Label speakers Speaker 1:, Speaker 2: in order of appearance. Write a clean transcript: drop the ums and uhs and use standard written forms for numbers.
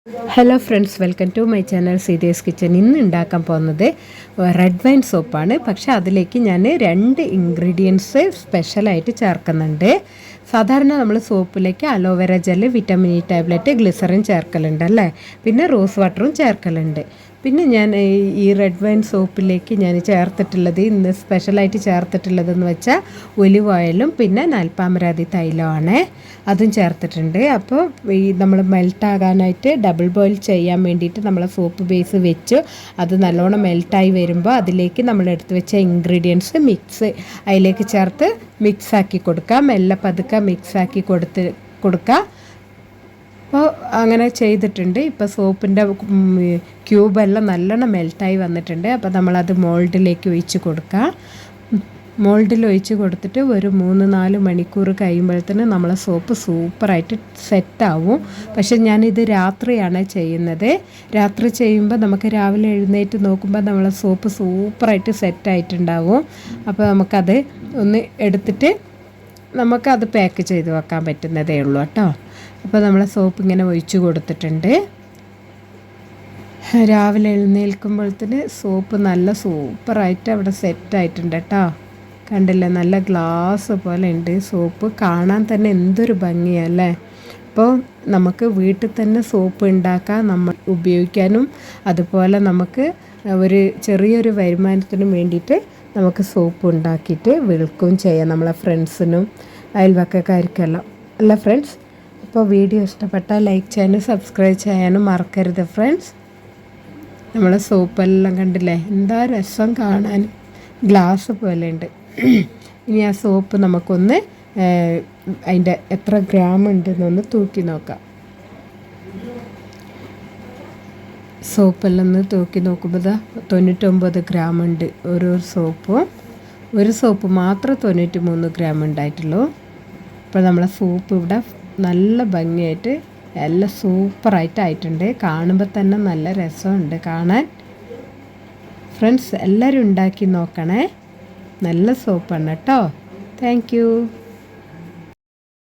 Speaker 1: Hello friends, welcome to my channel Seetha's kitchen. ഇന്ന് ഉണ്ടാക്കാൻ പോകുന്നത് റെഡ് വൈൻ സോപ്പാണ്. പക്ഷേ അതിലേക്ക് ഞാൻ 2 ഇൻഗ്രീഡിയൻസ് സ്പെഷ്യലായിട്ട് ചേർക്കുന്നുണ്ട്. സാധാരണ നമ്മൾ സോപ്പിലേക്ക് aloe vera gel, vitamin E tablet, glycerin ചേർക്കലുണ്ട് അല്ലേ, പിന്നെ റോസ് വാട്ടറും ചേർക്കലുണ്ട്. പിന്നെ ഞാൻ ഈ റെഡ് വൈൻ സോപ്പിലേക്ക് ഞാൻ ചേർത്തിട്ടുള്ളത്, ഇന്ന് സ്പെഷ്യലായിട്ട് ചേർത്തിട്ടുള്ളതെന്ന് വെച്ചാൽ ഒലിവ് ഓയിലും പിന്നെ നാൽപ്പാമരാതി തൈലമാണ്, അതും ചേർത്തിട്ടുണ്ട്. അപ്പോൾ ഈ നമ്മൾ മെൽട്ടാകാനായിട്ട് ഡബിൾ ബോയിൽ ചെയ്യാൻ വേണ്ടിയിട്ട് നമ്മൾ സോപ്പ് ബേസ് വെച്ച് അത് നല്ലോണം മെൽട്ടായി വരുമ്പോൾ അതിലേക്ക് നമ്മൾ എടുത്ത് വെച്ച ഇൻഗ്രീഡിയൻസ് അതിലേക്ക് ചേർത്ത് മിക്സാക്കി കൊടുക്കുക. മെല്ലെ പതുക്കെ മിക്സാക്കി കൊടുക്കുക. അപ്പോൾ അങ്ങനെ ചെയ്തിട്ടുണ്ട്. ഇപ്പോൾ സോപ്പിൻ്റെ ക്യൂബെല്ലാം നല്ലോണം മെൽട്ടായി വന്നിട്ടുണ്ട്. അപ്പോൾ നമ്മളത് മോൾഡിലേക്ക് ഒഴിച്ച് കൊടുക്കുക. മോൾഡിൽ ഒഴിച്ച് കൊടുത്തിട്ട് ഒരു 3-4 മണിക്കൂർ കഴിയുമ്പോഴത്തേന് നമ്മളെ സോപ്പ് സൂപ്പറായിട്ട് സെറ്റാവും. പക്ഷെ ഞാനിത് രാത്രിയാണ് ചെയ്യുന്നത്. രാത്രി ചെയ്യുമ്പോൾ നമുക്ക് രാവിലെ എഴുന്നേറ്റ് നോക്കുമ്പോൾ നമ്മളെ സോപ്പ് സൂപ്പറായിട്ട് സെറ്റായിട്ടുണ്ടാവും. അപ്പോൾ നമുക്കത് ഒന്ന് എടുത്തിട്ട് നമുക്കത് പാക്ക് ചെയ്ത് വെക്കാൻ പറ്റുന്നതേ ഉള്ളൂ കേട്ടോ. അപ്പോൾ നമ്മൾ സോപ്പ് ഇങ്ങനെ ഒഴിച്ച് കൊടുത്തിട്ടുണ്ട്. രാവിലെ എഴുന്നേൽക്കുമ്പോഴത്തേന് സോപ്പ് നല്ല സൂപ്പറായിട്ട് അവിടെ സെറ്റായിട്ടുണ്ട് കേട്ടോ. കണ്ടില്ലേ, നല്ല ഗ്ലാസ് പോലെ ഉണ്ട് സോപ്പ്. കാണാൻ തന്നെ എന്തൊരു ഭംഗിയല്ലേ. അപ്പോൾ നമുക്ക് വീട്ടിൽ തന്നെ സോപ്പ് ഉണ്ടാക്കാം, നമ്മൾ ഉപയോഗിക്കാനും അതുപോലെ നമുക്ക് ഒരു ചെറിയൊരു വരുമാനത്തിനും വേണ്ടിയിട്ട് നമുക്ക് സോപ്പ് ഉണ്ടാക്കിയിട്ട് വിൽക്കുകയും ചെയ്യാം നമ്മളെ ഫ്രണ്ട്സിനും അയൽവക്കക്കാർക്കെല്ലാം അല്ല ഫ്രണ്ട്സ്. അപ്പോൾ വീഡിയോ ഇഷ്ടപ്പെട്ടാൽ ലൈക്ക് ചെയ്യാനും സബ്സ്ക്രൈബ് ചെയ്യാനും മറക്കരുത് ഫ്രണ്ട്സ്. നമ്മൾ സോപ്പെല്ലാം കണ്ടില്ലേ, എന്താ രസം കാണാൻ, ഗ്ലാസ് പോലെ ഉണ്ട്. ഇനി ആ സോപ്പ് നമുക്കൊന്ന് അതിൻ്റെ എത്ര ഗ്രാം ഉണ്ടെന്നൊന്ന് തൂക്കി നോക്കാം. സോപ്പെല്ലാം ഒന്ന് തൂക്കി നോക്കുമ്പോൾ 99 ഗ്രാം ഉണ്ട് ഓരോ സോപ്പും. ഒരു സോപ്പ് മാത്രം 93 ഗ്രാം ഉണ്ടായിട്ടുള്ളൂ. അപ്പോൾ നമ്മളെ സോപ്പ് ഇവിടെ നല്ല ഭംഗിയായിട്ട് എല്ലാം സൂപ്പറായിട്ട് ആയിട്ടുണ്ട്. കാണുമ്പോൾ തന്നെ നല്ല രസമുണ്ട് കാണാൻ. ഫ്രണ്ട്സ് എല്ലാവരും ഉണ്ടാക്കി നോക്കണേ. നല്ല സോപ്പാണ് കേട്ടോ. Thank you.